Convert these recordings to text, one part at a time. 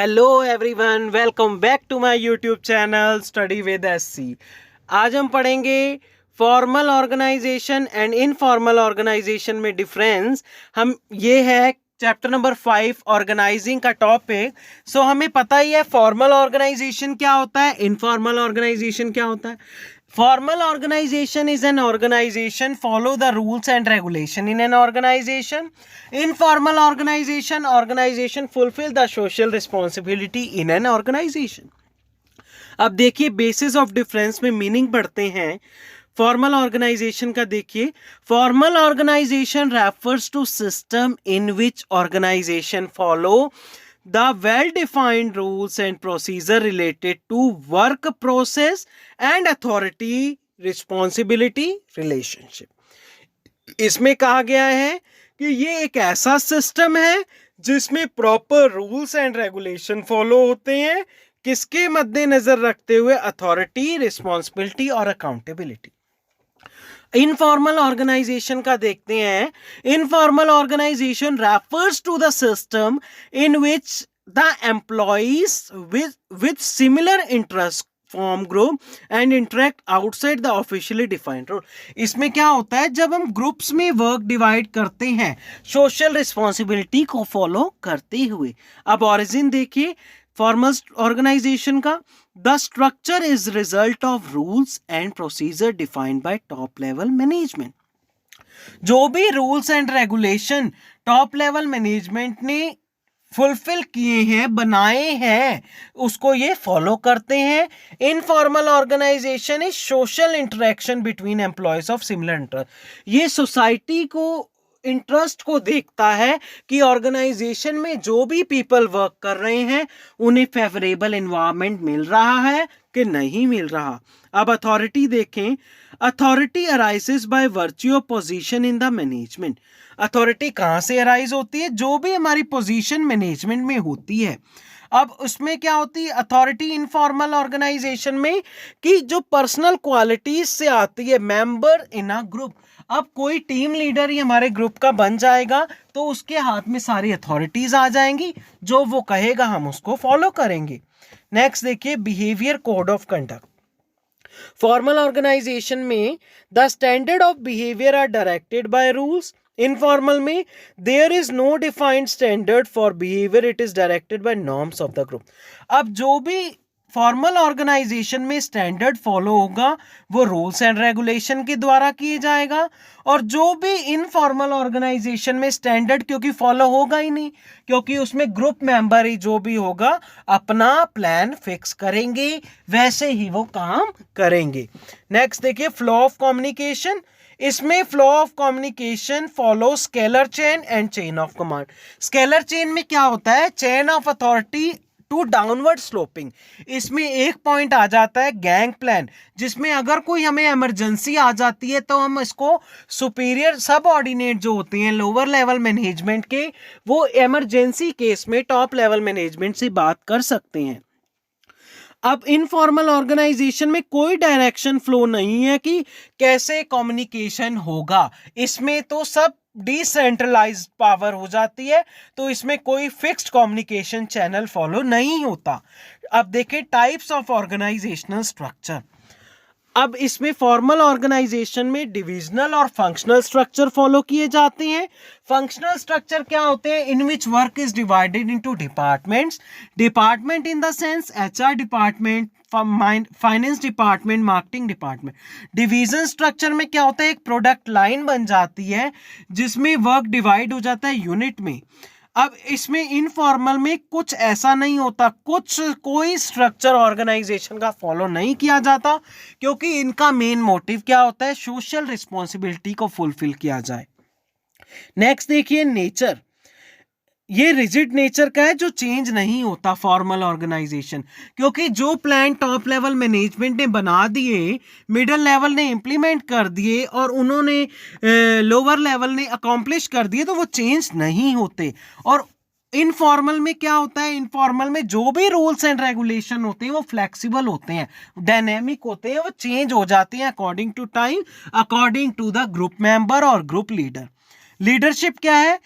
Hello everyone, welcome back to my YouTube channel study with SC. आज हम पढ़ेंगे formal organisation and informal organisation में difference. हम ये है चैप्टर नंबर 5 ऑर्गेनाइजिंग का टॉपिक। सो हमें पता ही है फॉर्मल ऑर्गेनाइजेशन क्या होता है, इनफॉर्मल ऑर्गेनाइजेशन क्या होता है। Formal organization is an organization follow the rules and regulation in an organization. Informal organization fulfill the social responsibility in an organization. अब देखिए बेसिस ऑफ डिफरेंस में मीनिंग पढ़ते हैं। फॉर्मल ऑर्गेनाइजेशन का देखिए, formal organisation refers to system in which organisation follow the well-defined rules and procedure related to work process and authority responsibility relationship। इसमें कहा गया है कि ये एक ऐसा सिस्टम है जिसमें proper rules and regulation follow होते हैं, किसके मद्देनजर रखते हुए, अथॉरिटी, रिस्पॉन्सिबिलिटी और अकाउंटेबिलिटी। इनफॉर्मल ऑर्गेनाइजेशन का देखते हैं। Informal organisation refers to the system in which the employees with similar interest form group and interact outside the officially defined role. इसमें क्या होता है, जब हम ग्रुप्स में वर्क डिवाइड करते हैं सोशल रिस्पॉन्सिबिलिटी को फॉलो करते हुए। अब ऑरिजिन देखिए फॉर्मल ऑर्गेनाइजेशन का, the structure is result of rules and procedure defined by top level management. जो भी rules and regulation top level management ने फुलफिल किए हैं, बनाए हैं, उसको ये फॉलो करते हैं। Informal organisation is social interaction between employees of similar interest. ये सोसाइटी को इंटरेस्ट को देखता है कि ऑर्गेनाइजेशन में जो भी पीपल वर्क कर रहे हैं उन्हें फेवरेबल एनवायरनमेंट मिल रहा है कि नहीं मिल रहा। अब अथॉरिटी देखें, authority arises by virtue of position in the management. Authority कहाँ से अराइज होती है, जो भी हमारी पोजीशन मैनेजमेंट में होती है। अब उसमें क्या होती है अथॉरिटी इनफॉर्मल ऑर्गेनाइजेशन में, कि जो पर्सनल क्वालिटीज से आती है मेंबर इन अ ग्रुप। अब कोई टीम लीडर ही हमारे ग्रुप का बन जाएगा तो उसके हाथ में सारी अथॉरिटीज आ जाएंगी, जो वो कहेगा हम उसको फॉलो करेंगे। नेक्स्ट देखिए behaviour code of conduct. Formal organisation में the standard of behaviour are directed by rules. Informal में there is no defined standard for behaviour, it is directed by norms of the group. अब जो भी formal organisation में standard follow होगा वो rules and regulation के द्वारा किए जाएगा, और जो भी इनफॉर्मल ऑर्गेनाइजेशन में स्टैंडर्ड क्योंकि फॉलो होगा ही नहीं, क्योंकि उसमें ग्रुप मेंबर ही जो भी होगा अपना प्लान फिक्स करेंगे, वैसे ही वो काम करेंगे। नेक्स्ट देखिए फ्लो ऑफ कम्युनिकेशन। इसमें flow of communication follow scalar chain and chain of command. Scalar chain में क्या होता है, chain of authority to downward sloping. इसमें एक पॉइंट आ जाता है गैंग प्लान, जिसमें अगर कोई हमें इमरजेंसी आ जाती है तो हम इसको सुपीरियर सब ऑर्डिनेट जो होते हैं लोअर लेवल मैनेजमेंट के, वो इमरजेंसी केस में टॉप लेवल मैनेजमेंट से बात कर सकते हैं। अब इनफॉर्मल ऑर्गेनाइजेशन में कोई डायरेक्शन फ्लो नहीं है कि कैसे कम्युनिकेशन होगा, इसमें तो सब डिसेंट्रलाइज्ड पावर हो जाती है, तो इसमें कोई फिक्स्ड कम्युनिकेशन चैनल फॉलो नहीं होता। अब देखें टाइप्स ऑफ ऑर्गेनाइजेशनल स्ट्रक्चर। अब इसमें फॉर्मल ऑर्गेनाइजेशन में डिविजनल और फंक्शनल स्ट्रक्चर फॉलो किए जाते हैं। फंक्शनल स्ट्रक्चर क्या होते हैं, in which work is divided into departments. Department in the sense HR department, finance department, marketing department. Division structure में क्या होता है, एक प्रोडक्ट लाइन बन जाती है जिसमें वर्क डिवाइड हो जाता है यूनिट में। अब इसमें इनफॉर्मल में कुछ ऐसा नहीं होता, कोई स्ट्रक्चर ऑर्गेनाइजेशन का फॉलो नहीं किया जाता, क्योंकि इनका मेन मोटिव क्या होता है, सोशल रिस्पॉन्सिबिलिटी को फुलफिल किया जाए। नेक्स्ट देखिए नेचर। ये रिजिड नेचर का है, जो चेंज नहीं होता फॉर्मल ऑर्गेनाइजेशन, क्योंकि जो प्लान टॉप लेवल मैनेजमेंट ने बना दिए, मिडिल लेवल ने इंप्लीमेंट कर दिए और उन्होंने लोअर लेवल ने अकॉम्प्लिश कर दिए, तो वो चेंज नहीं होते। और इनफॉर्मल में क्या होता है, इनफॉर्मल में जो भी रूल्स एंड रेगुलेशन होते हैं वो फ्लेक्सिबल होते हैं, डायनेमिक होते हैं, वो चेंज हो जाते हैं according to time, according to the group member और ग्रुप लीडर। लीडरशिप क्या है,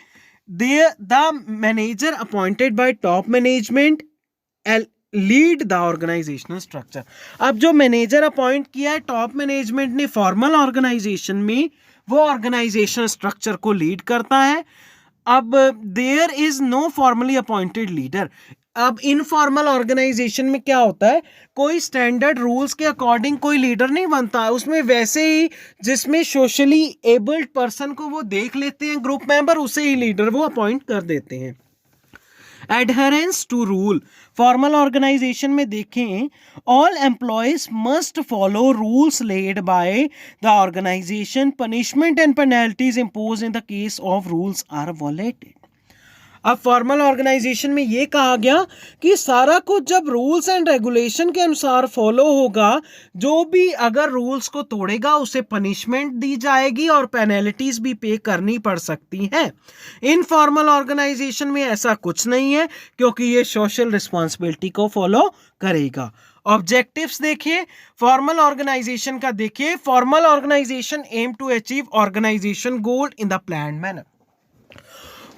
the manager appointed by top management lead the organizational structure. अब जो मैनेजर अपॉइंट किया है टॉप मैनेजमेंट ने फॉर्मल ऑर्गेनाइजेशन में, वो ऑर्गेनाइजेशनल स्ट्रक्चर को लीड करता है। अब there is no formally appointed leader. अब इनफॉर्मल ऑर्गेनाइजेशन में क्या होता है, कोई स्टैंडर्ड रूल्स के अकॉर्डिंग कोई लीडर नहीं बनता, उसमें वैसे ही जिसमें सोशली एबल्ड पर्सन को वो देख लेते हैं ग्रुप मेंबर, उसे ही लीडर वो अपॉइंट कर देते हैं। Adherence to rule, formal organisation में देखें, all employees must follow rules led by the organization, punishment and penalties impose in the case of rules are violated. अब फॉर्मल ऑर्गेनाइजेशन में ये कहा गया कि सारा कुछ जब रूल्स एंड रेगुलेशन के अनुसार फॉलो होगा, जो भी अगर रूल्स को तोड़ेगा उसे पनिशमेंट दी जाएगी और पेनल्टीज भी पे करनी पड़ सकती हैं। इनफॉर्मल ऑर्गेनाइजेशन में ऐसा कुछ नहीं है, क्योंकि ये सोशल रिस्पॉन्सिबिलिटी को फॉलो करेगा। ऑब्जेक्टिव्स देखिए फॉर्मल ऑर्गेनाइजेशन का, देखिए formal organization aim to achieve organization goal in the planned manner.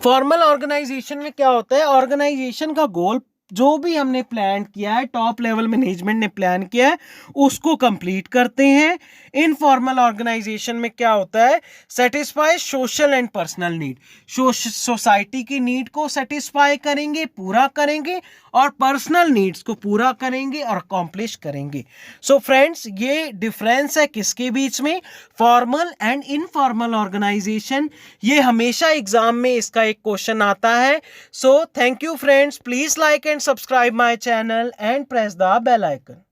Formal organisation में क्या होता है, ऑर्गेनाइजेशन का गोल जो भी हमने प्लान किया है, टॉप लेवल मैनेजमेंट ने प्लान किया है, उसको कंप्लीट करते हैं। इनफॉर्मल ऑर्गेनाइजेशन में क्या होता है, satisfy social and personal need, society की नीड को सेटिस्फाई करेंगे, पूरा करेंगे, और पर्सनल नीड्स को पूरा करेंगे और अकॉम्प्लिश करेंगे। सो फ्रेंड्स, ये डिफरेंस है किसके बीच में, फॉर्मल एंड इनफॉर्मल ऑर्गेनाइजेशन। ये हमेशा एग्जाम में इसका एक क्वेश्चन आता है। So thank you friends, please like and subscribe my channel and press the bell icon.